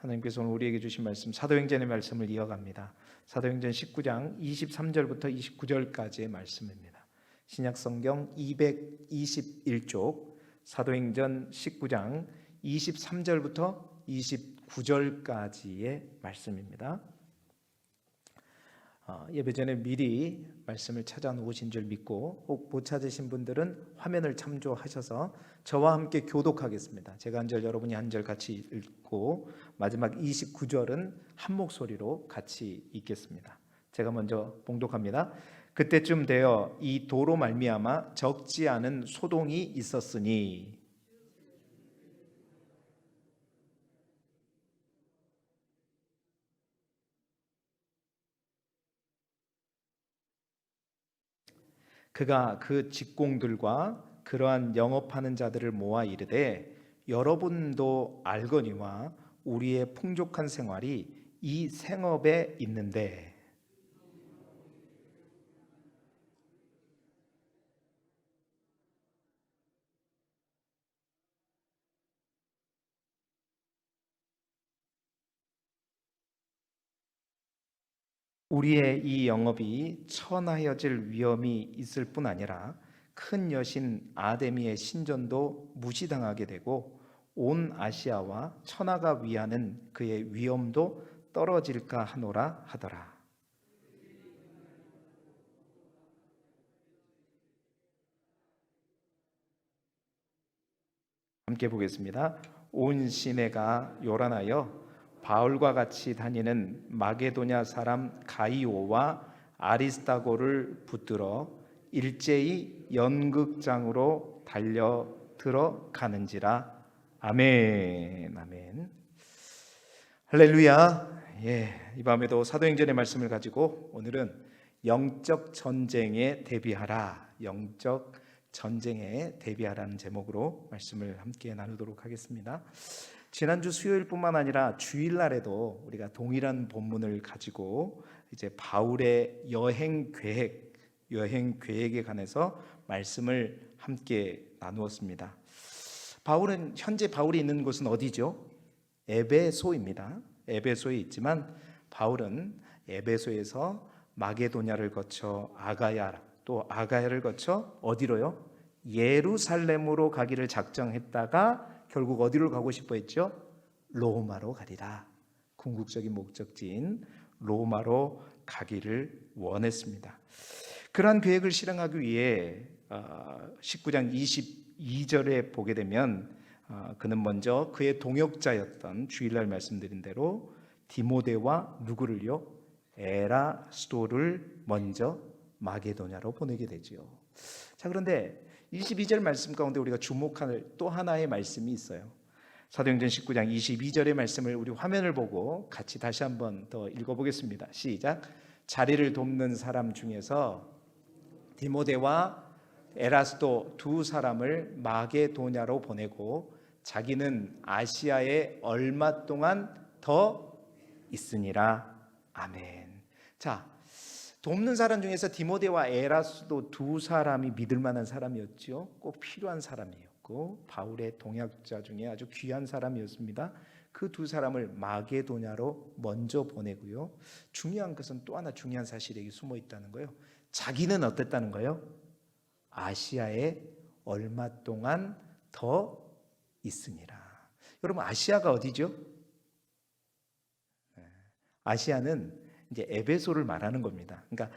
하나님께서 오늘 우리에게 주신 말씀 사도행전의 말씀을 이어갑니다. 사도행전 19장 23절부터 29절까지의 말씀입니다. 신약성경 221쪽 사도행전 19장 23절부터 29절까지의 말씀입니다. 예배 전에 미리 말씀을 찾아 놓으신 줄 믿고 혹 못 찾으신 분들은 화면을 참조하셔서 저와 함께 교독하겠습니다. 제가 한 절 여러분이 한 절 같이 읽고 마지막 29절은 한 목소리로 같이 읽겠습니다. 제가 먼저 봉독합니다. 그때쯤 되어 이 도로 말미암아 적지 않은 소동이 있었으니 그가 그 직공들과 그러한 영업하는 자들을 모아 이르되 여러분도 알거니와 우리의 풍족한 생활이 이 생업에 있는데 우리의 이 영업이 천하여질 위험이 있을 뿐 아니라 큰 여신 아데미의 신전도 무시당하게 되고 온 아시아와 천하가 위하는 그의 위엄도 떨어질까 하노라 하더라. 함께 보겠습니다. 온 시내가 요란하여 바울과 같이 다니는 마게도냐 사람 가이오와 아리스다고를 붙들어 일제히 연극장으로 달려 들어가는지라. 아멘. 아멘. 할렐루야. 이 밤에도 사도행전의 말씀을 가지고 오늘은 영적 전쟁에 대비하라, 영적 전쟁에 대비하라는 제목으로 말씀을 함께 나누도록 하겠습니다. 지난주 수요일뿐만 아니라 주일날에도 우리가 동일한 본문을 가지고 이제 바울의 여행 계획에 관해서 말씀을 함께 나누었습니다. 바울은 현재 바울이 있는 곳은 어디죠? 에베소입니다. 에베소에 있지만 바울은 에베소에서 마게도냐를 거쳐 아가야, 또 아가야를 거쳐 어디로요? 예루살렘으로 가기를 작정했다가 결국 어디로 가고 싶어 했죠? 로마로 가리라. 궁극적인 목적지인 로마로 가기를 원했습니다. 그러한 계획을 실행하기 위해 19장 22절에 보게 되면 그는 먼저 그의 동역자였던 주일날 말씀드린 대로 디모데와 누구를요? 에라스도를 먼저 마게도냐로 보내게 되죠. 자, 그런데 22절 말씀 가운데 우리가 주목할 또 하나의 말씀이 있어요. 사도행전 19장 22절의 말씀을 우리 화면을 보고 같이 다시 한번 더 읽어보겠습니다. 시작. 자리를 돕는 사람 중에서 디모데와 에라스도 두 사람을 마게도냐로 보내고 자기는 아시아에 얼마 동안 더 있으니라. 아멘. 자, 돕는 사람 중에서 디모데와 에라스도 두 사람이 믿을 만한 사람이었죠. 꼭 필요한 사람이었고 바울의 동역자 중에 아주 귀한 사람이었습니다. 그 두 사람을 마게도냐로 먼저 보내고요. 중요한 것은 또 하나 중요한 사실이 여기 숨어 있다는 거예요. 자기는 어땠다는 거예요? 아시아에 얼마 동안 더 있으니라. 여러분, 아시아가 어디죠? 아시아는 이제 에베소를 말하는 겁니다. 그러니까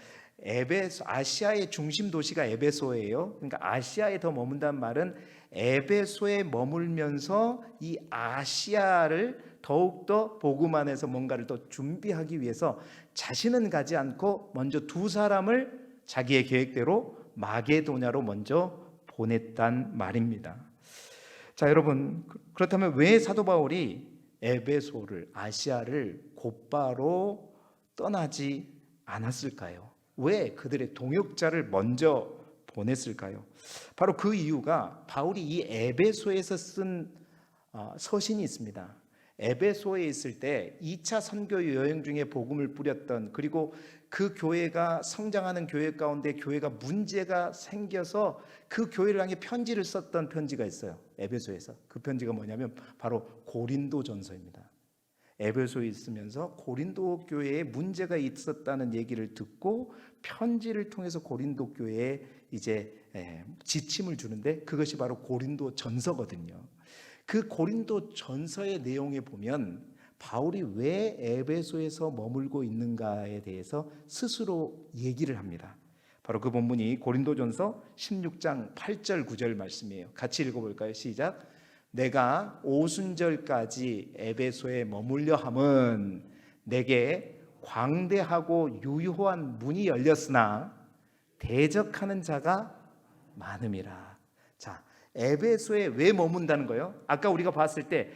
아시아의 중심 도시가 에베소예요. 그러니까 아시아에 더 머문다는 말은 에베소에 머물면서 이 아시아를 더욱더 복음 안에서 뭔가를 더 준비하기 위해서 자신은 가지 않고 먼저 두 사람을 자기의 계획대로 마게도냐로 먼저 보냈단 말입니다. 자, 여러분, 그렇다면 왜 사도 바울이 에베소를, 아시아를 곧바로 떠나지 않았을까요? 왜 그들의 동역자를 먼저 보냈을까요? 바로 그 이유가 바울이 이 에베소에서 쓴 서신이 있습니다. 에베소에 있을 때 2차 선교 여행 중에 복음을 뿌렸던, 그리고 그 교회가 성장하는 교회 가운데 교회가 문제가 생겨서 그 교회를 향해 편지를 썼던 편지가 있어요. 에베소에서. 그 편지가 뭐냐면 바로 고린도전서입니다. 에베소에 있으면서 고린도 교회에 문제가 있었다는 얘기를 듣고 편지를 통해서 고린도 교회에 이제 지침을 주는데, 그것이 바로 고린도 전서거든요. 그 고린도 전서의 내용에 보면 바울이 왜 에베소에서 머물고 있는가에 대해서 스스로 얘기를 합니다. 바로 그 본문이 고린도전서 16장 8절 9절 말씀이에요. 같이 읽어볼까요? 시작. 내가 오순절까지 에베소에 머물려 함은 내게 광대하고 유효한 문이 열렸으나 대적하는 자가 많음이라. 자, 에베소에 왜 머문다는 거예요? 아까 우리가 봤을 때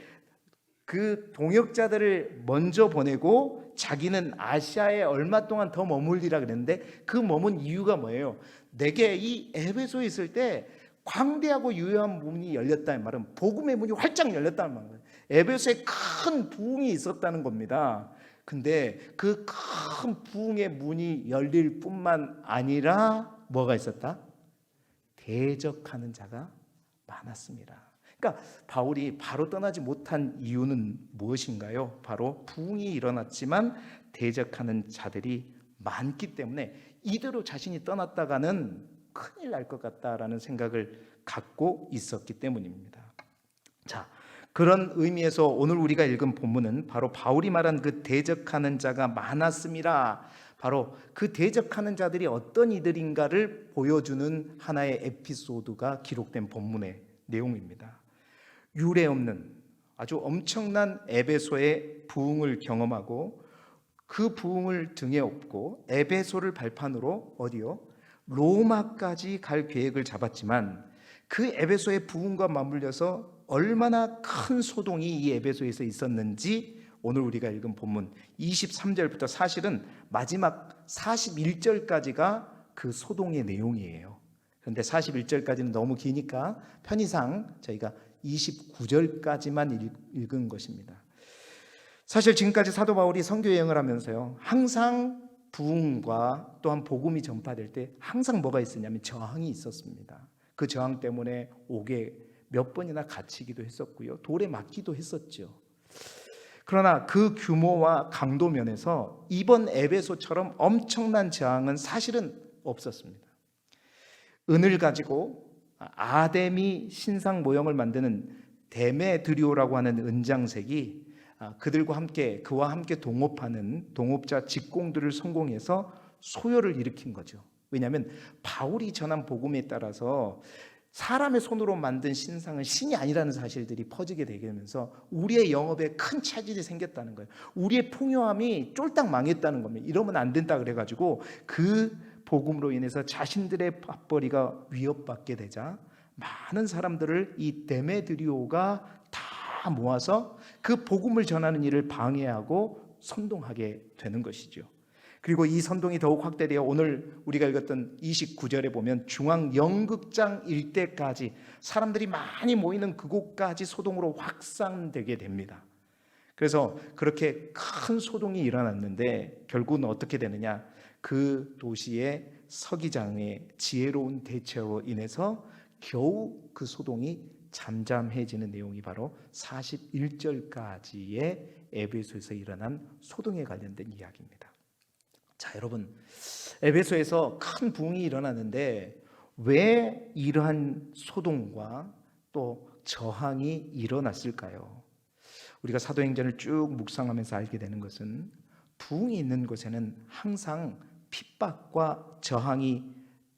그 동역자들을 먼저 보내고 자기는 아시아에 얼마 동안 더 머물리라 그랬는데, 그 머문 이유가 뭐예요? 내게 이 에베소에 있을 때 광대하고 유효한 문이 열렸다는 말은 복음의 문이 활짝 열렸다는 말이에요. 에베소에 큰 부흥이 있었다는 겁니다. 근데 그 큰 부흥의 문이 열릴 뿐만 아니라 뭐가 있었다? 대적하는 자가 많았습니다. 그러니까 바울이 바로 떠나지 못한 이유는 무엇인가요? 바로 부흥이 일어났지만 대적하는 자들이 많기 때문에 이대로 자신이 떠났다가는 큰일 날 것 같다라는 생각을 갖고 있었기 때문입니다. 자, 그런 의미에서 오늘 우리가 읽은 본문은 바로 바울이 말한 그 대적하는 자가 많았음이라, 바로 그 대적하는 자들이 어떤 이들인가를 보여주는 하나의 에피소드가 기록된 본문의 내용입니다. 유례 없는 아주 엄청난 에베소의 부흥을 경험하고 그 부흥을 등에 업고 에베소를 발판으로 어디요? 로마까지 갈 계획을 잡았지만 그 에베소의 부흥과 맞물려서 얼마나 큰 소동이 이 에베소에서 있었는지 오늘 우리가 읽은 본문 23절부터 사실은 마지막 41절까지가 그 소동의 내용이에요. 그런데 41절까지는 너무 기니까 편의상 저희가 29절까지만 읽은 것입니다. 사실 지금까지 사도 바울이 선교 여행을 하면서요, 항상 부흥과 또한 복음이 전파될 때 항상 뭐가 있었냐면 저항이 있었습니다. 그 저항 때문에 옥에 몇 번이나 갇히기도 했었고요, 돌에 맞기도 했었죠. 그러나 그 규모와 강도 면에서 이번 에베소처럼 엄청난 저항은 사실은 없었습니다. 은을 가지고 아데미 신상 모형을 만드는 데메드리오라고 하는 은장색이 그와 함께 동업하는 동업자 직공들을 성공해서 소요를 일으킨 거죠. 왜냐하면 바울이 전한 복음에 따라서 사람의 손으로 만든 신상은 신이 아니라는 사실들이 퍼지게 되면서 우리의 영업에 큰 차질이 생겼다는 거예요. 우리의 풍요함이 쫄딱 망했다는 겁니다. 이러면 안 된다 그래가지고 그 복음으로 인해서 자신들의 밥벌이가 위협받게 되자 많은 사람들을 이 데메드리오가 다 모아서 그 복음을 전하는 일을 방해하고 선동하게 되는 것이죠. 그리고 이 선동이 더욱 확대되어 오늘 우리가 읽었던 29절에 보면 중앙 연극장 일대까지 사람들이 많이 모이는 그곳까지 소동으로 확산되게 됩니다. 그래서 그렇게 큰 소동이 일어났는데 결국은 어떻게 되느냐? 그 도시의 서기장의 지혜로운 대처로 인해서 겨우 그 소동이 잠잠해지는 내용이 바로 41절까지의 에베소에서 일어난 소동에 관련된 이야기입니다. 자, 여러분, 에베소에서 큰 부흥이 일어났는데 왜 이러한 소동과 또 저항이 일어났을까요? 우리가 사도행전을 쭉 묵상하면서 알게 되는 것은 부흥이 있는 곳에는 항상 핍박과 저항이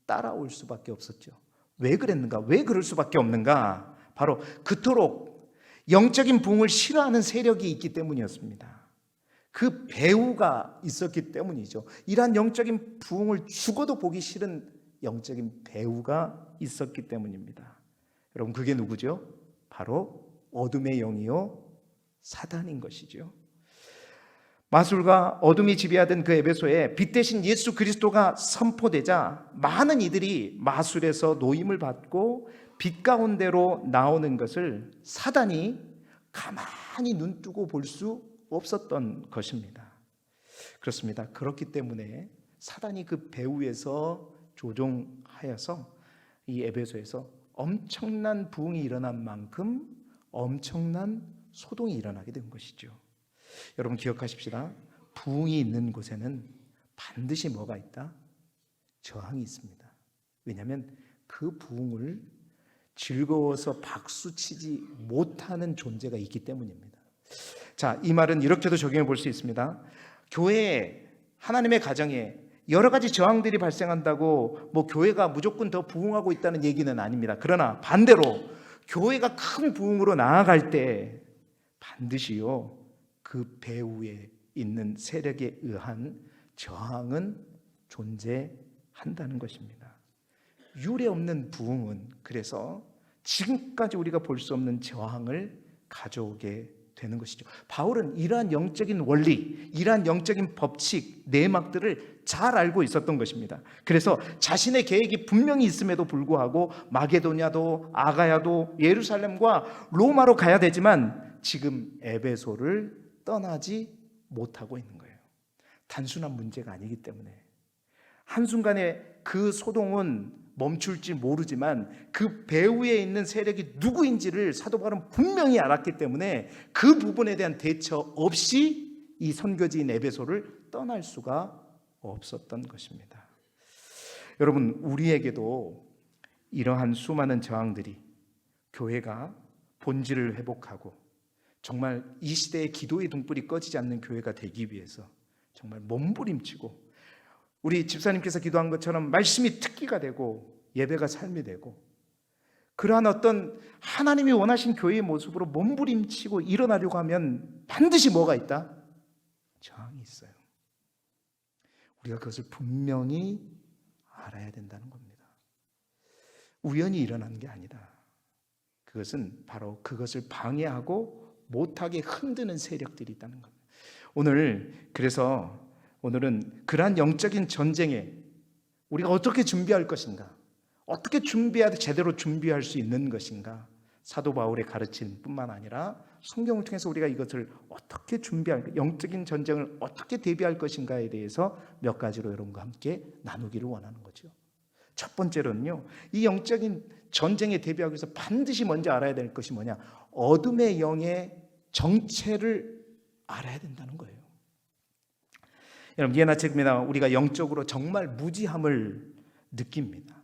따라올 수밖에 없었죠. 왜 그랬는가? 왜 그럴 수밖에 없는가? 바로 그토록 영적인 부흥을 싫어하는 세력이 있기 때문이었습니다. 그 배후가 있었기 때문이죠. 이러한 영적인 부흥을 죽어도 보기 싫은 영적인 배후가 있었기 때문입니다. 여러분, 그게 누구죠? 바로 어둠의 영이요 사단인 것이죠. 마술과 어둠이 지배하던 그 에베소에 빛 대신 예수 그리스도가 선포되자 많은 이들이 마술에서 노임을 받고 빛 가운데로 나오는 것을 사단이 가만히 눈 뜨고 볼 수 없었던 것입니다. 그렇습니다. 그렇기 때문에 사단이 그 배후에서 조종하여서 이 에베소에서 엄청난 부흥이 일어난 만큼 엄청난 소동이 일어나게 된 것이죠. 여러분 기억하십시다. 부흥이 있는 곳에는 반드시 뭐가 있다? 저항이 있습니다. 왜냐하면 그 부흥을 즐거워서 박수치지 못하는 존재가 있기 때문입니다. 자, 이 말은 이렇게도 적용해 볼 수 있습니다. 교회에, 하나님의 가정에 여러 가지 저항들이 발생한다고 교회가 무조건 더 부흥하고 있다는 얘기는 아닙니다. 그러나 반대로 교회가 큰 부흥으로 나아갈 때 반드시요 그 배후에 있는 세력에 의한 저항은 존재한다는 것입니다. 유례 없는 부흥은 그래서 지금까지 우리가 볼 수 없는 저항을 가져오게 되는 것이죠. 바울은 이러한 영적인 원리, 이러한 영적인 법칙, 내막들을 잘 알고 있었던 것입니다. 그래서 자신의 계획이 분명히 있음에도 불구하고 마게도냐도 아가야도 예루살렘과 로마로 가야 되지만 지금 에베소를 떠나지 못하고 있는 거예요. 단순한 문제가 아니기 때문에. 한순간에 그 소동은 멈출지 모르지만 그 배후에 있는 세력이 누구인지를 사도 바울은 분명히 알았기 때문에 그 부분에 대한 대처 없이 이 선교지인 에베소를 떠날 수가 없었던 것입니다. 여러분, 우리에게도 이러한 수많은 저항들이 교회가 본질을 회복하고 정말 이 시대의 기도의 등불이 꺼지지 않는 교회가 되기 위해서 정말 몸부림치고 우리 집사님께서 기도한 것처럼 말씀이 특기가 되고 예배가 삶이 되고 그러한 어떤 하나님이 원하신 교회의 모습으로 몸부림치고 일어나려고 하면 반드시 뭐가 있다? 저항이 있어요. 우리가 그것을 분명히 알아야 된다는 겁니다. 우연히 일어나는 게 아니다. 그것은 바로 그것을 방해하고 못하게 흔드는 세력들이 있다는 겁니다. 오늘은 그러한 영적인 전쟁에 우리가 어떻게 준비할 것인가, 어떻게 제대로 준비할 수 있는 것인가, 사도 바울의 가르침 뿐만 아니라 성경을 통해서 우리가 이것을 어떻게 영적인 전쟁을 어떻게 대비할 것인가에 대해서 몇 가지로 여러분과 함께 나누기를 원하는 거죠. 첫 번째로는요, 이 영적인 전쟁에 대비하기 위해서 반드시 먼저 알아야 될 것이 뭐냐? 어둠의 영의 정체를 알아야 된다는 거예요. 여러분, 예나 지금이나 우리가 영적으로 정말 무지함을 느낍니다.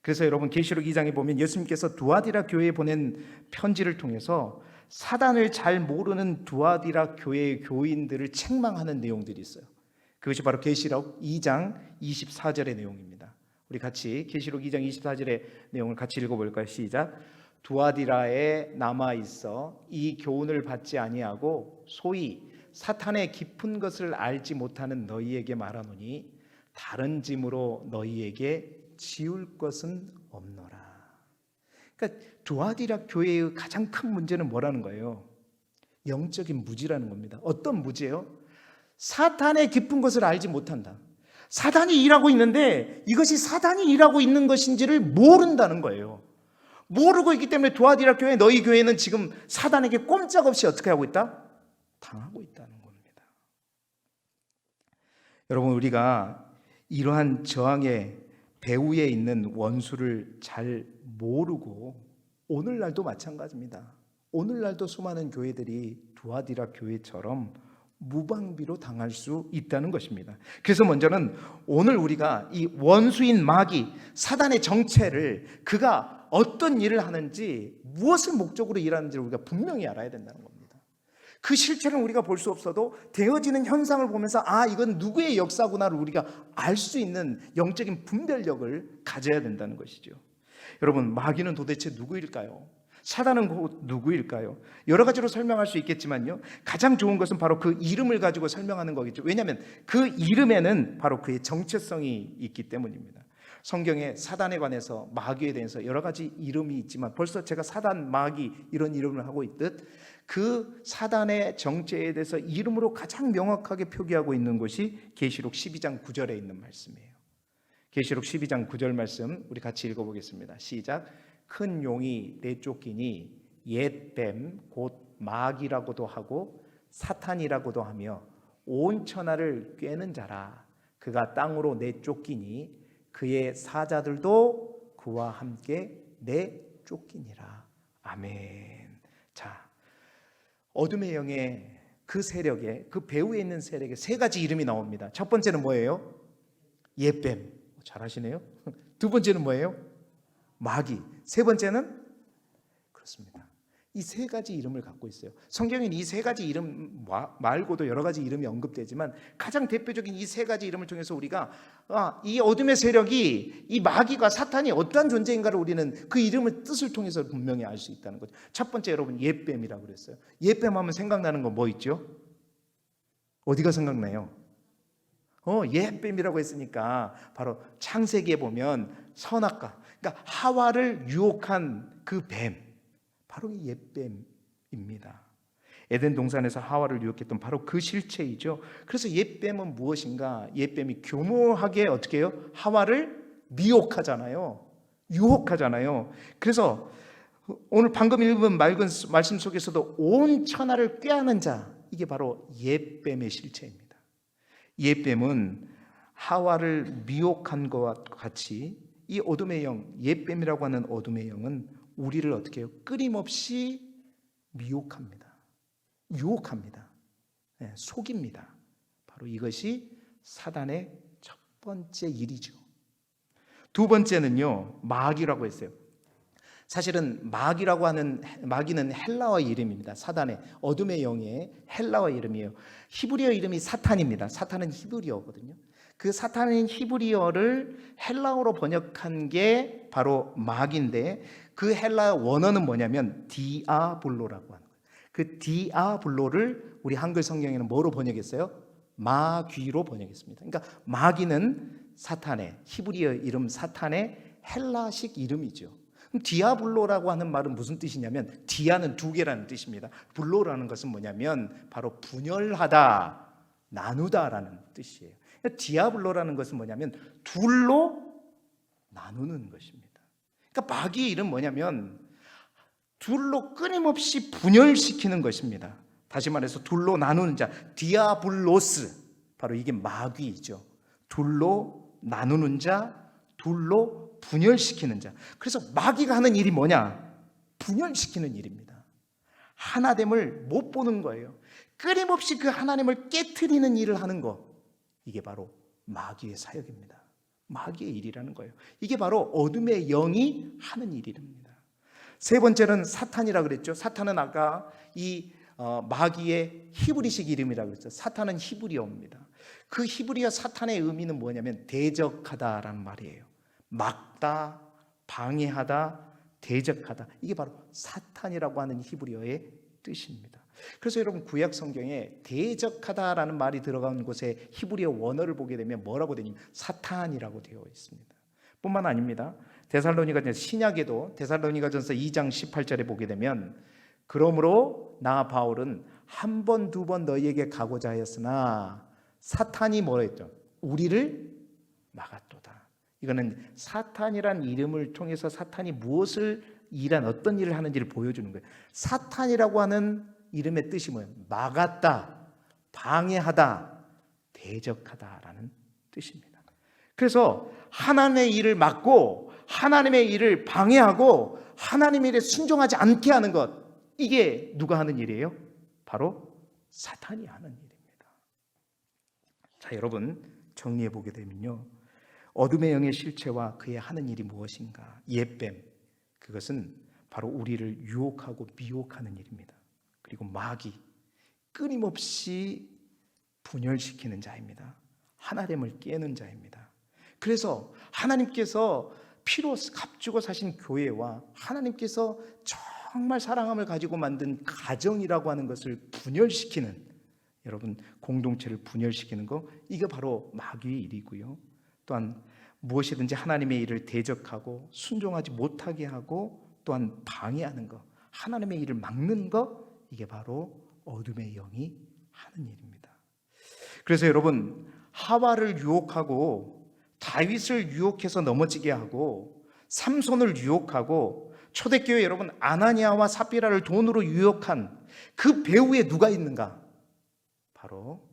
그래서 여러분 계시록 2장에 보면 예수님께서 두아디라 교회에 보낸 편지를 통해서 사단을 잘 모르는 두아디라 교회의 교인들을 책망하는 내용들이 있어요. 그것이 바로 계시록 2장 24절의 내용입니다. 우리 같이 계시록 2장 24절의 내용을 같이 읽어볼까요? 시작. 두아디라에 남아있어 이 교훈을 받지 아니하고 소위 사탄의 깊은 것을 알지 못하는 너희에게 말하노니 다른 짐으로 너희에게 지울 것은 없노라. 그러니까 두아디라 교회의 가장 큰 문제는 뭐라는 거예요? 영적인 무지라는 겁니다. 어떤 무지예요? 사탄의 깊은 것을 알지 못한다. 사단이 일하고 있는데 이것이 사단이 일하고 있는 것인지를 모른다는 거예요. 모르고 있기 때문에 두아디라 교회, 너희 교회는 지금 사단에게 꼼짝없이 어떻게 하고 있다? 당하고 있다는 겁니다. 여러분, 우리가 이러한 저항의 배후에 있는 원수를 잘 모르고 오늘날도 마찬가지입니다. 오늘날도 수많은 교회들이 두아디라 교회처럼 무방비로 당할 수 있다는 것입니다. 그래서 먼저는 오늘 우리가 이 원수인 마귀, 사단의 정체를 그가 어떤 일을 하는지, 무엇을 목적으로 일하는지를 우리가 분명히 알아야 된다는 겁니다. 그 실체는 우리가 볼 수 없어도 되어지는 현상을 보면서 이건 누구의 역사구나를 우리가 알 수 있는 영적인 분별력을 가져야 된다는 것이죠. 여러분, 마귀는 도대체 누구일까요? 사단은 곧 누구일까요? 여러 가지로 설명할 수 있겠지만요, 가장 좋은 것은 바로 그 이름을 가지고 설명하는 거겠죠. 왜냐하면 그 이름에는 바로 그의 정체성이 있기 때문입니다. 성경에 사단에 관해서, 마귀에 대해서 여러 가지 이름이 있지만 벌써 제가 사단, 마귀 이런 이름을 하고 있듯 그 사단의 정체에 대해서 이름으로 가장 명확하게 표기하고 있는 것이 계시록 12장 9절에 있는 말씀이에요. 계시록 12장 9절 말씀 우리 같이 읽어보겠습니다. 시작. 큰 용이 내쫓기니 옛뱀 곧 마귀라고도 하고 사탄이라고도 하며 온 천하를 꿰는 자라. 그가 땅으로 내쫓기니 그의 사자들도 그와 함께 내쫓기니라. 아멘. 자, 어둠의 영의 그 세력에, 그 배후에 있는 세력에 세 가지 이름이 나옵니다. 첫 번째는 뭐예요? 옙뱀. 잘하시네요. 두 번째는 뭐예요? 마귀. 세 번째는 그렇습니다. 이 세 가지 이름을 갖고 있어요. 성경에는 이 세 가지 이름 말고도 여러 가지 이름이 언급되지만 가장 대표적인 이 세 가지 이름을 통해서 우리가 이 어둠의 세력이, 이 마귀가, 사탄이 어떠한 존재인가를 우리는 그 이름의 뜻을 통해서 분명히 알 수 있다는 거죠. 첫 번째, 여러분, 옙뱀이라고 그랬어요. 옙뱀 하면 생각나는 거 뭐 있죠? 어디가 생각나요? 옙뱀이라고 했으니까 바로 창세기에 보면 선악과, 그러니까 하와를 유혹한 그 뱀, 바로 이 옙뱀입니다. 에덴 동산에서 하와를 유혹했던 바로 그 실체이죠. 그래서 옙뱀은 무엇인가? 옙뱀이 교묘하게 어떻게 해요? 하와를 미혹하잖아요. 유혹하잖아요. 그래서 오늘 방금 읽은 말씀 속에서도 온 천하를 꾀하는 자, 이게 바로 옙뱀의 실체입니다. 옙뱀은 하와를 미혹한 것과 같이 이 어둠의 영, 옙뱀이라고 하는 어둠의 영은 우리를 어떻게 해요? 끊임없이 미혹합니다. 유혹합니다. 속입니다. 바로 이것이 사단의 첫 번째 일이죠. 두 번째는요, 마귀라고 했어요. 사실은 마귀는 헬라어 이름입니다. 사단의, 어둠의 영의 헬라어 이름이에요. 히브리어 이름이 사탄입니다. 사탄은 히브리어거든요. 그 사탄인 히브리어를 헬라어로 번역한 게 바로 마귀인데, 그 헬라어 원어는 뭐냐면 디아블로라고 하는 거예요. 그 디아블로를 우리 한글 성경에는 뭐로 번역했어요? 마귀로 번역했습니다. 그러니까 마귀는 사탄의, 히브리어 이름 사탄의 헬라식 이름이죠. 그럼 디아블로라고 하는 말은 무슨 뜻이냐면, 디아는 두 개라는 뜻입니다. 블로라는 것은 뭐냐면 바로 분열하다, 나누다라는 뜻이에요. 디아블로라는 것은 뭐냐면 둘로 나누는 것입니다. 그러니까 마귀의 일은 뭐냐면 둘로 끊임없이 분열시키는 것입니다. 다시 말해서 둘로 나누는 자, 디아블로스, 바로 이게 마귀이죠. 둘로 나누는 자, 둘로 분열시키는 자. 그래서 마귀가 하는 일이 뭐냐? 분열시키는 일입니다. 하나됨을 못 보는 거예요. 끊임없이 그 하나님을 깨트리는 일을 하는 거, 이게 바로 마귀의 사역입니다. 마귀의 일이라는 거예요. 이게 바로 어둠의 영이 하는 일입니다. 세 번째는 사탄이라고 그랬죠. 사탄은 아까 이 마귀의 히브리식 이름이라고 그랬죠. 사탄은 히브리어입니다. 그 히브리어 사탄의 의미는 뭐냐면 대적하다라는 말이에요. 막다, 방해하다, 대적하다. 이게 바로 사탄이라고 하는 히브리어의 뜻입니다. 그래서 여러분, 구약 성경에 대적하다라는 말이 들어간 곳에 히브리어 원어를 보게 되면 뭐라고 되냐면 사탄이라고 되어 있습니다. 뿐만 아닙니다. 데살로니가전서, 신약에도 데살로니가전서 2장 18절에 보게 되면, 그러므로 나 바울은 한 번 두 번 너희에게 가고자 하였으나 사탄이 뭐라 했죠? 우리를 막았도다. 이거는 사탄이란 이름을 통해서 사탄이 무엇을 어떤 일을 하는지를 보여주는 거예요. 사탄이라고 하는 이름의 뜻이 뭐예요? 막았다, 방해하다, 대적하다라는 뜻입니다. 그래서 하나님의 일을 막고 하나님의 일을 방해하고 하나님의 일에 순종하지 않게 하는 것, 이게 누가 하는 일이에요? 바로 사탄이 하는 일입니다. 자, 여러분, 정리해 보게 되면요, 어둠의 영의 실체와 그의 하는 일이 무엇인가? 옙뱀, 그것은 바로 우리를 유혹하고 미혹하는 일입니다. 그리고 마귀, 끊임없이 분열시키는 자입니다. 하나됨을 깨는 자입니다. 그래서 하나님께서 피로 값주고 사신 교회와 하나님께서 정말 사랑함을 가지고 만든 가정이라고 하는 것을 분열시키는, 여러분, 공동체를 분열시키는 거, 이게 바로 마귀의 일이고요. 또한 무엇이든지 하나님의 일을 대적하고 순종하지 못하게 하고 또한 방해하는 거, 하나님의 일을 막는 거, 이게 바로 어둠의 영이 하는 일입니다. 그래서 여러분, 하와를 유혹하고 다윗을 유혹해서 넘어지게 하고 삼손을 유혹하고 초대교회 여러분 아나니아와 삽비라를 돈으로 유혹한 그 배후에 누가 있는가? 바로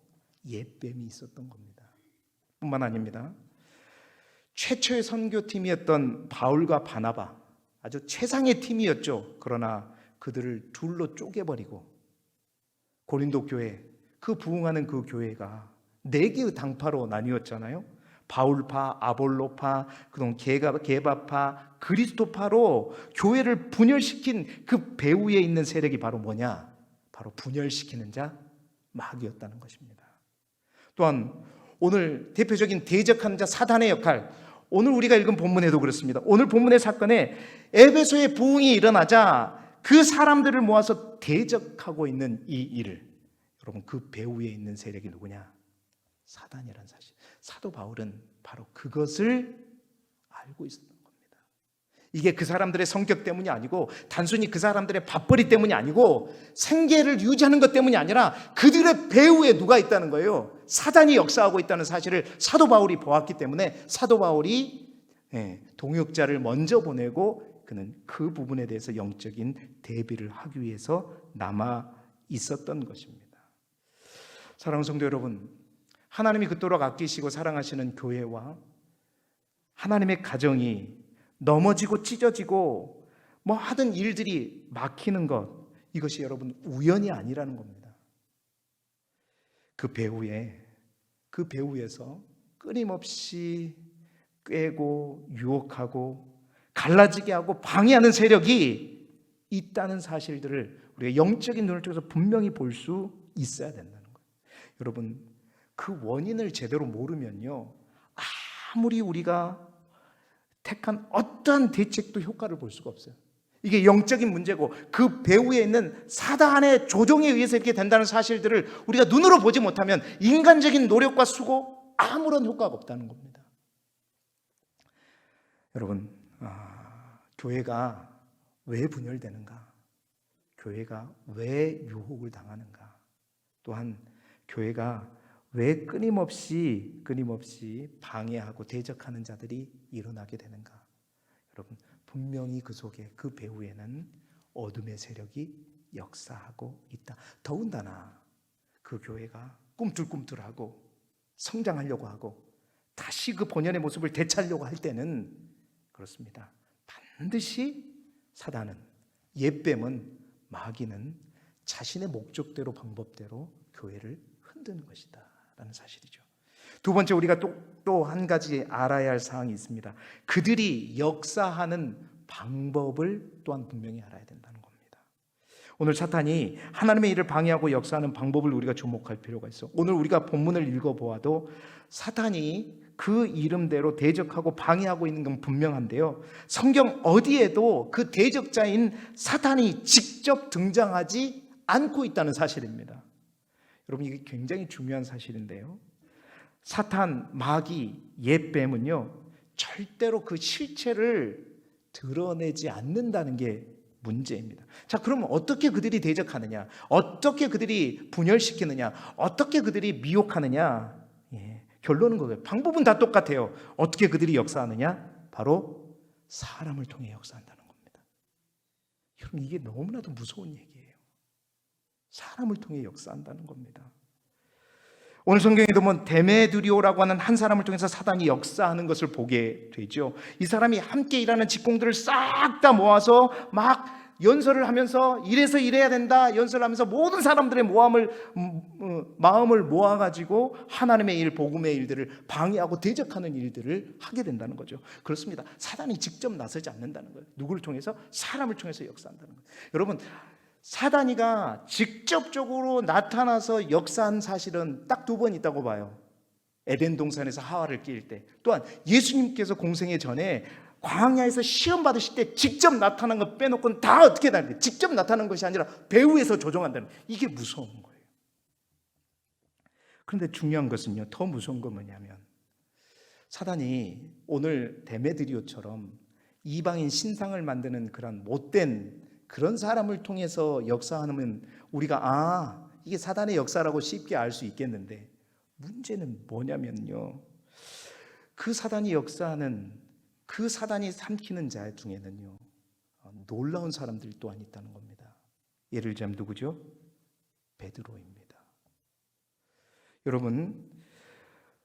옙뱀이 있었던 겁니다. 뿐만 아닙니다. 최초의 선교팀이었던 바울과 바나바, 아주 최상의 팀이었죠. 그러나 그들을 둘로 쪼개버리고 고린도 교회, 그 부흥하는 그 교회가 네 개의 당파로 나뉘었잖아요. 바울파, 아볼로파, 그동 게바파, 그리스도파로 교회를 분열시킨 그 배후에 있는 세력이 바로 뭐냐? 바로 분열시키는 자, 마귀였다는 것입니다. 또한 오늘 대표적인 대적하는 자 사단의 역할, 오늘 우리가 읽은 본문에도 그렇습니다. 오늘 본문의 사건에 에베소의 부흥이 일어나자 그 사람들을 모아서 대적하고 있는 이 일을, 여러분, 그 배후에 있는 세력이 누구냐? 사단이라는 사실. 사도 바울은 바로 그것을 알고 있었던 겁니다. 이게 그 사람들의 성격 때문이 아니고, 단순히 그 사람들의 밥벌이 때문이 아니고, 생계를 유지하는 것 때문이 아니라 그들의 배후에 누가 있다는 거예요. 사단이 역사하고 있다는 사실을 사도 바울이 보았기 때문에 사도 바울이 동역자를 먼저 보내고 그는 그 부분에 대해서 영적인 대비를 하기 위해서 남아 있었던 것입니다. 사랑하는 성도 여러분, 하나님이 그토록 아끼시고 사랑하시는 교회와 하나님의 가정이 넘어지고 찢어지고 뭐 하던 일들이 막히는 것, 이것이 여러분 우연이 아니라는 겁니다. 그 배후에서 끊임없이 꿰고 유혹하고 갈라지게 하고 방해하는 세력이 있다는 사실들을 우리가 영적인 눈을 통해서 분명히 볼 수 있어야 된다는 거예요. 여러분, 그 원인을 제대로 모르면요, 아무리 우리가 택한 어떠한 대책도 효과를 볼 수가 없어요. 이게 영적인 문제고 그 배후에 있는 사단의 조종에 의해서 이렇게 된다는 사실들을 우리가 눈으로 보지 못하면 인간적인 노력과 수고 아무런 효과가 없다는 겁니다. 여러분, 교회가 왜 분열되는가? 교회가 왜 유혹을 당하는가? 또한 교회가 왜 끊임없이 방해하고 대적하는 자들이 일어나게 되는가? 여러분, 분명히 그 속에, 그 배후에는 어둠의 세력이 역사하고 있다. 더군다나 그 교회가 꿈틀꿈틀하고 성장하려고 하고 다시 그 본연의 모습을 되찾으려고 할 때는 그렇습니다. 반드시 사단은, 옛뱀은, 마귀는 자신의 목적대로, 방법대로 교회를 흔드는 것이다 라는 사실이죠. 두 번째, 우리가 또 한 가지 알아야 할 사항이 있습니다. 그들이 역사하는 방법을 또한 분명히 알아야 된다는 겁니다. 오늘 사탄이 하나님의 일을 방해하고 역사하는 방법을 우리가 주목할 필요가 있어. 오늘 우리가 본문을 읽어보아도 사탄이 그 이름대로 대적하고 방해하고 있는 건 분명한데요, 성경 어디에도 그 대적자인 사탄이 직접 등장하지 않고 있다는 사실입니다. 여러분, 이게 굉장히 중요한 사실인데요, 사탄, 마귀, 옛뱀은요 절대로 그 실체를 드러내지 않는다는 게 문제입니다. 자, 그러면 어떻게 그들이 대적하느냐, 어떻게 그들이 분열시키느냐, 어떻게 그들이 미혹하느냐? 결론은 그거예요. 방법은 다 똑같아요. 어떻게 그들이 역사하느냐? 바로 사람을 통해 역사한다는 겁니다. 여러분, 이게 너무나도 무서운 얘기예요. 사람을 통해 역사한다는 겁니다. 오늘 성경에도 보면 데메드리오라고 하는 한 사람을 통해서 사단이 역사하는 것을 보게 되죠. 이 사람이 함께 일하는 직공들을 싹 다 모아서 막 연설을 하면서 이래서 이래야 된다 연설을 하면서 모든 사람들의 마음을 모아가지고 하나님의 일, 복음의 일들을 방해하고 대적하는 일들을 하게 된다는 거죠. 그렇습니다. 사단이 직접 나서지 않는다는 거예요. 누구를 통해서? 사람을 통해서 역사한다는 거예요. 여러분, 사단이가 직접적으로 나타나서 역사한 사실은 딱 두 번 있다고 봐요. 에덴 동산에서 하와를 끼일 때, 또한 예수님께서 공생애 전에 광야에서 시험 받으실 때 직접 나타난 것 빼놓고는 다 어떻게 다른데, 직접 나타난 것이 아니라 배후에서 조종한다는, 이게 무서운 거예요. 그런데 중요한 것은요, 더 무서운 건 뭐냐면, 사단이 오늘 데메드리오처럼 이방인 신상을 만드는 그런 못된 그런 사람을 통해서 역사하면 우리가 이게 사단의 역사라고 쉽게 알 수 있겠는데, 문제는 뭐냐면요, 그 사단이 역사하는, 그 사단이 삼키는 자 중에는요 놀라운 사람들이 또한 있다는 겁니다. 예를 들자면 누구죠? 베드로입니다. 여러분,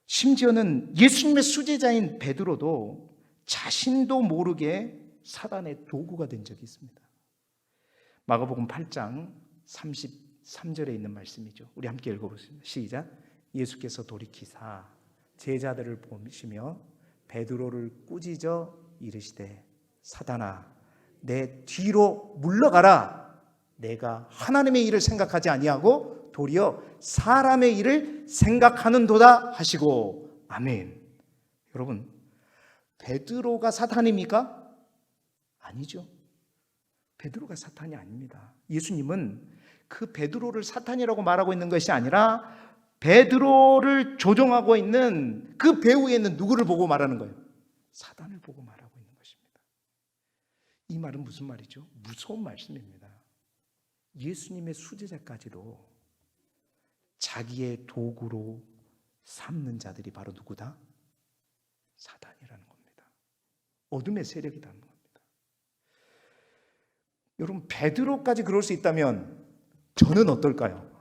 심지어는 예수님의 수제자인 베드로도 자신도 모르게 사단의 도구가 된 적이 있습니다. 마가복음 8장 23절에 있는 말씀이죠. 우리 함께 읽어보겠습니다. 시작. 예수께서 돌이키사 제자들을 보시며 베드로를 꾸짖어 이르시되 사단아 내 뒤로 물러가라. 내가 하나님의 일을 생각하지 아니하고 도리어 사람의 일을 생각하는도다 하시고. 아멘. 여러분, 베드로가 사탄입니까? 아니죠. 베드로가 사탄이 아닙니다. 예수님은 그 베드로를 사탄이라고 말하고 있는 것이 아니라 베드로를 조종하고 있는 그 배후에 있는 누구를 보고 말하는 거예요? 사단을 보고 말하고 있는 것입니다. 이 말은 무슨 말이죠? 무서운 말씀입니다. 예수님의 수제자까지도 자기의 도구로 삼는 자들이 바로 누구다? 사단이라는 겁니다. 어둠의 세력이라는 겁니다. 여러분, 베드로까지 그럴 수 있다면 저는 어떨까요?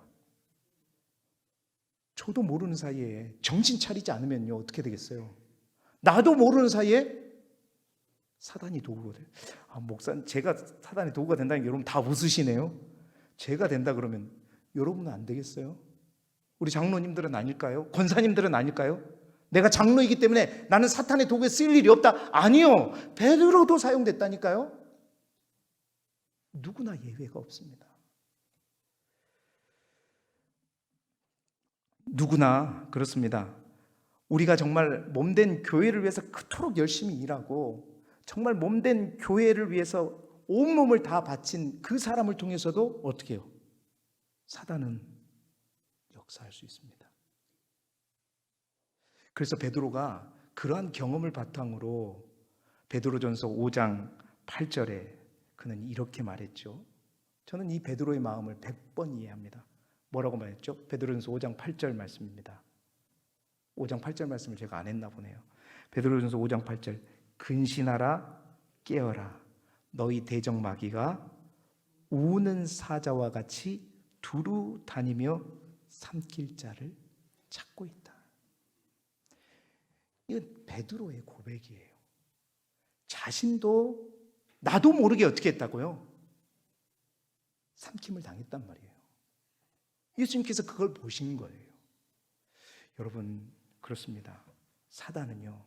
저도 모르는 사이에 정신 차리지 않으면요 어떻게 되겠어요? 나도 모르는 사이에 사단이 도구가 돼요. 목사님, 제가 사단이 도구가 된다는 게 여러분 다 웃으시네요. 제가 된다 그러면 여러분은 안 되겠어요? 우리 장로님들은 아닐까요? 권사님들은 아닐까요? 내가 장로이기 때문에 나는 사탄의 도구에 쓰일 일이 없다. 아니요. 베드로도 사용됐다니까요. 누구나 예외가 없습니다. 누구나 그렇습니다. 우리가 정말 몸된 교회를 위해서 그토록 열심히 일하고 정말 몸된 교회를 위해서 온몸을 다 바친 그 사람을 통해서도 어떻게 해요? 사단은 역사할 수 있습니다. 그래서 베드로가 그러한 경험을 바탕으로 베드로전서 5장 8절에 그는 이렇게 말했죠. 저는 이 베드로의 마음을 100번 이해합니다. 뭐라고 말했죠? 베드로전서 5장 8절 말씀입니다. 5장 8절 말씀을 제가 안 했나 보네요. 베드로전서 5장 8절 근신하라 깨어라 너희 대적 마귀가 우는 사자와 같이 두루 다니며 삼킬 자를 찾고 있다. 이건 베드로의 고백이에요. 자신도 나도 모르게 어떻게 했다고요? 삼킴을 당했단 말이에요. 예수님께서 그걸 보신 거예요. 여러분, 그렇습니다. 사단은요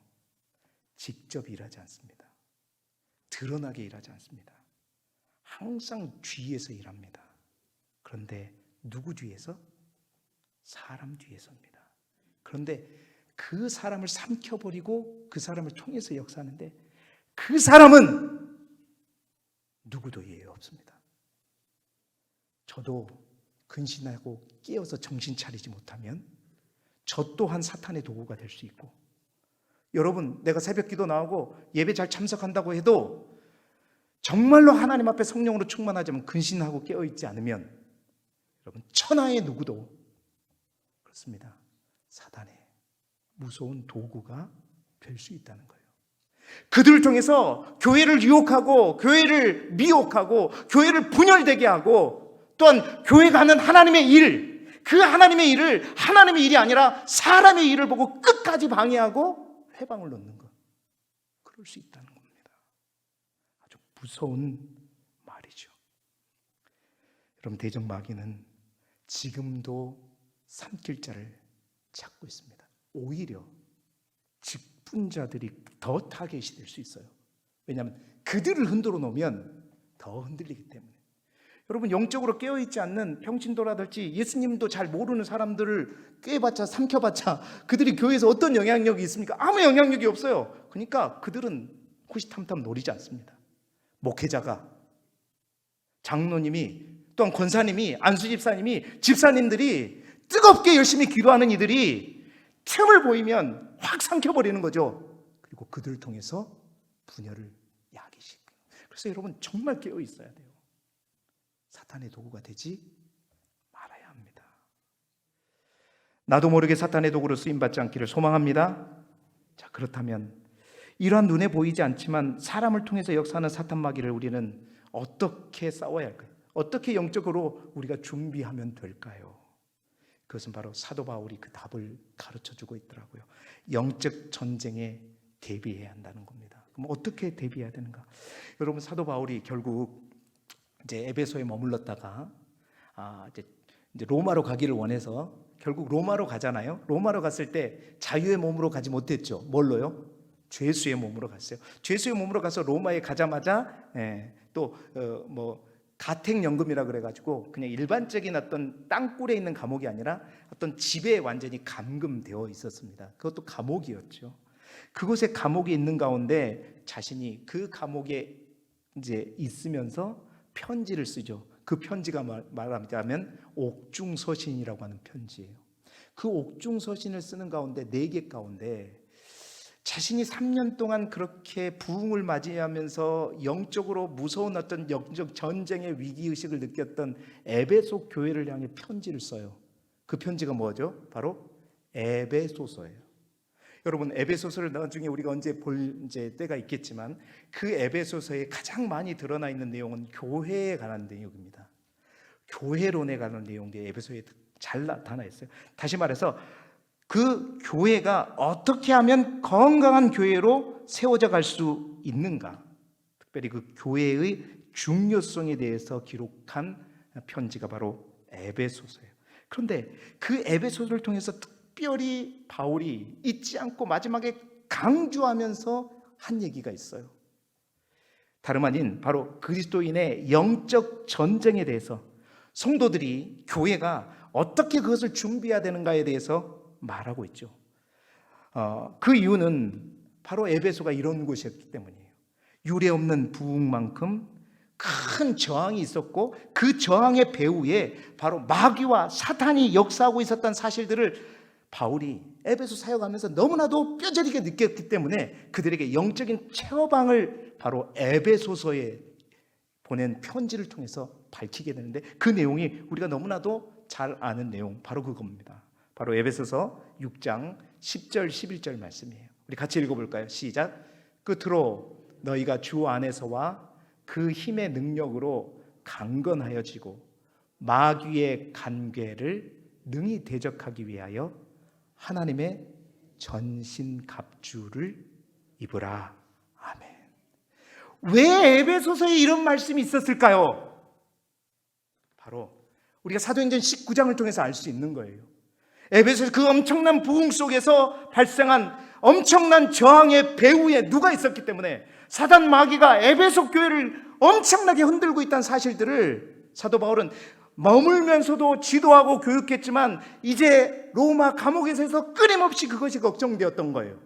직접 일하지 않습니다. 드러나게 일하지 않습니다. 항상 뒤에서 일합니다. 그런데 누구 뒤에서? 사람 뒤에서입니다. 그런데 그 사람을 삼켜버리고 그 사람을 통해서 역사하는데 그 사람은 누구도 예외 없습니다. 저도 근신하고 깨어서 정신 차리지 못하면 저 또한 사탄의 도구가 될 수 있고, 여러분, 내가 새벽 기도 나오고 예배 잘 참석한다고 해도 정말로 하나님 앞에 성령으로 충만하자면 근신하고 깨어있지 않으면 여러분 천하의 누구도 그렇습니다. 사단의 무서운 도구가 될 수 있다는 거예요. 그들을 통해서 교회를 유혹하고 교회를 미혹하고 교회를 분열되게 하고 또한 교회가 하는 하나님의 일, 그 하나님의 일을 하나님의 일이 아니라 사람의 일을 보고 끝까지 방해하고 회방을 놓는 것, 그럴 수 있다는 겁니다. 아주 무서운 말이죠. 여러분, 대적 마귀는 지금도 삼킬 자를 찾고 있습니다. 오히려 직분자들이 더 타겟이 될 수 있어요. 왜냐하면 그들을 흔들어 놓으면 더 흔들리기 때문에. 여러분, 영적으로 깨어있지 않는 평신도라든지 예수님도 잘 모르는 사람들을 꿰봤자 삼켜봤자 그들이 교회에서 어떤 영향력이 있습니까? 아무 영향력이 없어요. 그러니까 그들은 호시탐탐 노리지 않습니다. 목회자가, 장로님이, 또한 권사님이, 안수집사님이, 집사님들이 뜨겁게 열심히 기도하는 이들이 틈을 보이면 확 삼켜버리는 거죠. 그리고 그들을 통해서 분열을 야기시키고. 그래서 여러분 정말 깨어 있어야 돼요. 사탄의 도구가 되지 말아야 합니다. 나도 모르게 사탄의 도구로 쓰임받지 않기를 소망합니다. 자, 그렇다면 이러한 눈에 보이지 않지만 사람을 통해서 역사하는 사탄 마귀를 우리는 어떻게 싸워야 할까요? 어떻게 영적으로 우리가 준비하면 될까요? 그것은 바로 사도 바울이 그 답을 가르쳐주고 있더라고요. 영적 전쟁에 대비해야 한다는 겁니다. 그럼 어떻게 대비해야 되는가? 여러분, 사도 바울이 결국 이제 에베소에 머물렀다가 이제 이제 로마로 가기를 원해서 결국 로마로 가잖아요. 로마로 갔을 때 자유의 몸으로 가지 못했죠. 뭘로요? 죄수의 몸으로 갔어요. 죄수의 몸으로 가서 로마에 가자마자 또 가택연금이라 그래가지고 그냥 일반적인 어떤 땅굴에 있는 감옥이 아니라 어떤 집에 완전히 감금되어 있었습니다. 그것도 감옥이었죠. 그곳에 감옥에 있는 가운데 자신이 그 감옥에 이제 있으면서 편지를 쓰죠. 그 편지가 말하자면 옥중서신이라고 하는 편지예요. 그 옥중서신을 쓰는 가운데 4개 가운데 자신이 3년 동안 그렇게 부흥을 맞이하면서 영적으로 무서운 어떤 영적 전쟁의 위기의식을 느꼈던 에베소 교회를 향해 편지를 써요. 그 편지가 뭐죠? 바로 에베소서예요. 여러분, 에베소서를 나중에 우리가 언제 볼 때가 있겠지만 그 에베소서에 가장 많이 드러나 있는 내용은 교회에 관한 내용입니다. 교회론에 관한 내용들이 에베소에 잘 나타나 있어요. 다시 말해서 그 교회가 어떻게 하면 건강한 교회로 세워져 갈 수 있는가, 특별히 그 교회의 중요성에 대해서 기록한 편지가 바로 에베소서예요. 그런데 그 에베소서를 통해서 특별히 바울이 잊지 않고 마지막에 강조하면서 한 얘기가 있어요. 다름 아닌 바로 그리스도인의 영적 전쟁에 대해서, 성도들이, 교회가 어떻게 그것을 준비해야 되는가에 대해서 말하고 있죠. 그 이유는 바로 에베소가 이런 곳이었기 때문이에요. 유례 없는 부흥만큼 큰 저항이 있었고 그 저항의 배후에 바로 마귀와 사탄이 역사하고 있었던 사실들을 바울이 에베소 사역하면서 너무나도 뼈저리게 느꼈기 때문에 그들에게 영적인 체험방을 바로 에베소서에 보낸 편지를 통해서 밝히게 되는데, 그 내용이 우리가 너무나도 잘 아는 내용, 바로 그겁니다. 바로 에베소서 6장 10절 11절 말씀이에요. 우리 같이 읽어볼까요? 시작. 끝으로 너희가 주 안에서와 그 힘의 능력으로 강건하여지고 마귀의 간궤를 능히 대적하기 위하여 하나님의 전신갑주를 입으라. 아멘. 왜 에베소서에 이런 말씀이 있었을까요? 바로 우리가 사도행전 19장을 통해서 알 수 있는 거예요. 에베소에서 그 엄청난 부흥 속에서 발생한 엄청난 저항의 배후에 누가 있었기 때문에 사단 마귀가 에베소 교회를 엄청나게 흔들고 있다는 사실들을 사도 바울은 머물면서도 지도하고 교육했지만 이제 로마 감옥에서 끊임없이 그것이 걱정되었던 거예요.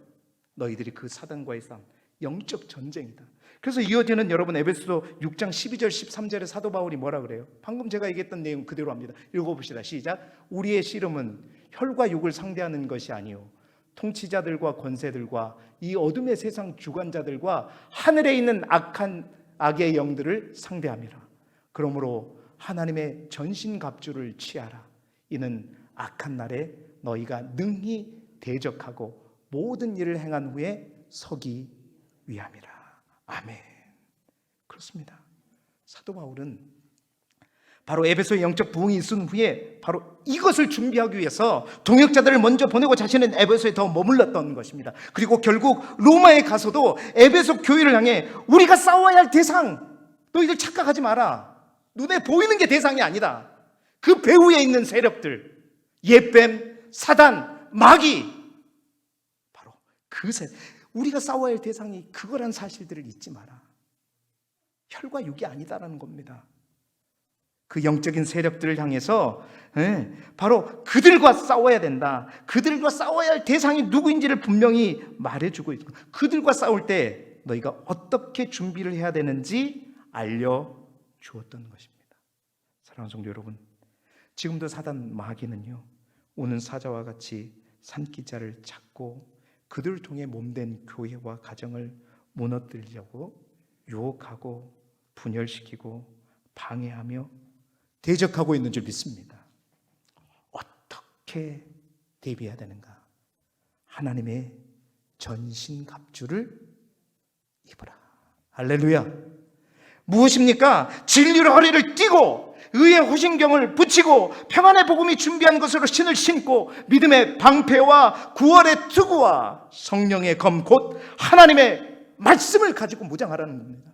너희들이 그 사단과의 싸움, 영적 전쟁이다. 그래서 이어지는 여러분 에베소서 6장 12절 13절에 사도 바울이 뭐라 그래요? 방금 제가 얘기했던 내용 그대로 합니다. 읽어봅시다. 시작. 우리의 씨름은 혈과 육을 상대하는 것이 아니요 통치자들과 권세들과 이 어둠의 세상 주관자들과 하늘에 있는 악의 영들을 상대함이라. 그러므로 하나님의 전신갑주를 취하라. 이는 악한 날에 너희가 능히 대적하고 모든 일을 행한 후에 서기 위함이라. 아멘. 그렇습니다. 사도 바울은 바로 에베소의 영적 부흥이 있은 후에 바로 이것을 준비하기 위해서 동역자들을 먼저 보내고 자신은 에베소에 더 머물렀던 것입니다. 그리고 결국 로마에 가서도 에베소 교회를 향해 우리가 싸워야 할 대상, 너희들 착각하지 마라. 눈에 보이는 게 대상이 아니다. 그 배후에 있는 세력들, 옛뱀, 사단, 마귀, 바로 그 우리가 싸워야 할 대상이 그거란 사실들을 잊지 마라. 혈과 육이 아니다라는 겁니다. 그 영적인 세력들을 향해서 바로 그들과 싸워야 된다. 그들과 싸워야 할 대상이 누구인지를 분명히 말해주고 있고, 그들과 싸울 때 너희가 어떻게 준비를 해야 되는지 알려주었던 것입니다. 사랑하는 성도 여러분, 지금도 사단 마귀는요, 오는 사자와 같이 산기자를 찾고 그들을 통해 몸된 교회와 가정을 무너뜨리려고 유혹하고 분열시키고 방해하며 대적하고 있는 줄 믿습니다. 어떻게 대비해야 되는가? 하나님의 전신갑주를 입으라. 할렐루야. 무엇입니까? 진리로 허리를 띠고 의의 호신경을 붙이고 평안의 복음이 준비한 것으로 신을 신고 믿음의 방패와 구원의 투구와 성령의 검 곧 하나님의 말씀을 가지고 무장하라는 겁니다.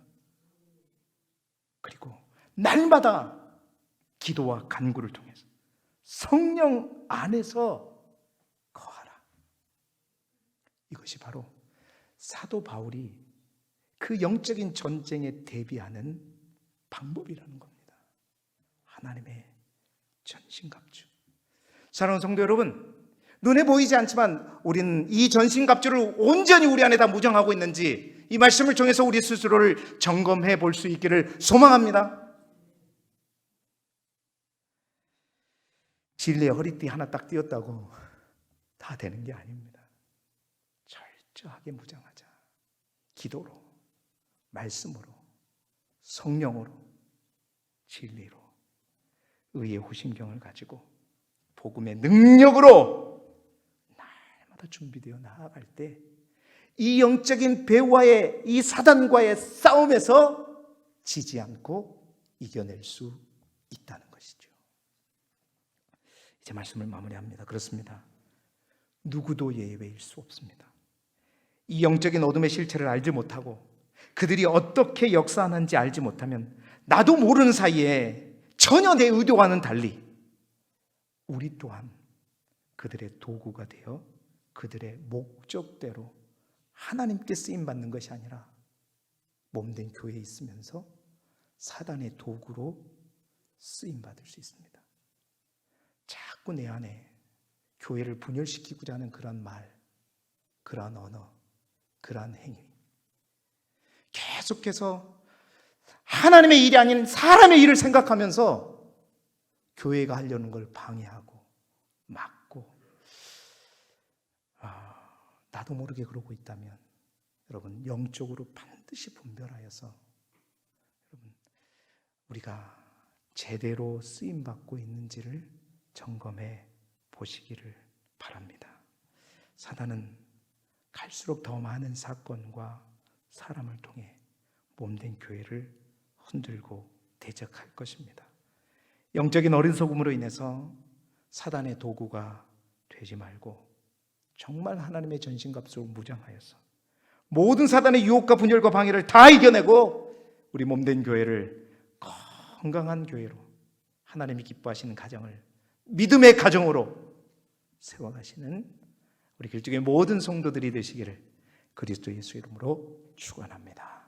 그리고 날마다 기도와 간구를 통해서 성령 안에서 거하라. 이것이 바로 사도 바울이 그 영적인 전쟁에 대비하는 방법이라는 겁니다. 하나님의 전신갑주. 사랑하는 성도 여러분, 눈에 보이지 않지만 우리는 이 전신갑주를 온전히 우리 안에 다 무장하고 있는지 이 말씀을 통해서 우리 스스로를 점검해 볼 수 있기를 소망합니다. 진리의 허리띠 하나 딱 띄었다고 다 되는 게 아닙니다. 철저하게 무장하자. 기도로, 말씀으로, 성령으로, 진리로, 의의 호심경을 가지고 복음의 능력으로 날마다 준비되어 나아갈 때 이 영적인 배후와의 이 사단과의 싸움에서 지지 않고 이겨낼 수 있다는 것이죠. 이제 말씀을 마무리합니다. 그렇습니다. 누구도 예외일 수 없습니다. 이 영적인 어둠의 실체를 알지 못하고 그들이 어떻게 역사하는지 알지 못하면 나도 모르는 사이에 전혀 내 의도와는 달리 우리 또한 그들의 도구가 되어 그들의 목적대로 하나님께 쓰임받는 것이 아니라 몸된 교회에 있으면서 사단의 도구로 쓰임받을 수 있습니다. 자꾸 내 안에 교회를 분열시키고자 하는 그런 말, 그런 언어, 그런 행위, 계속해서 하나님의 일이 아닌 사람의 일을 생각하면서 교회가 하려는 걸 방해하고 막고, 나도 모르게 그러고 있다면 여러분 영적으로 반드시 분별하여서 여러분 우리가 제대로 쓰임받고 있는지를 점검해 보시기를 바랍니다. 사단은 갈수록 더 많은 사건과 사람을 통해 몸된 교회를 흔들고 대적할 것입니다. 영적인 어리석음으로 인해서 사단의 도구가 되지 말고 정말 하나님의 전신갑주로 무장하여서 모든 사단의 유혹과 분열과 방해를 다 이겨내고 우리 몸된 교회를 건강한 교회로 하나님이 기뻐하시는 가정을 믿음의 가정으로 세워가시는 우리 길쭉의 모든 성도들이 되시기를 그리스도 예수 이름으로 축원합니다.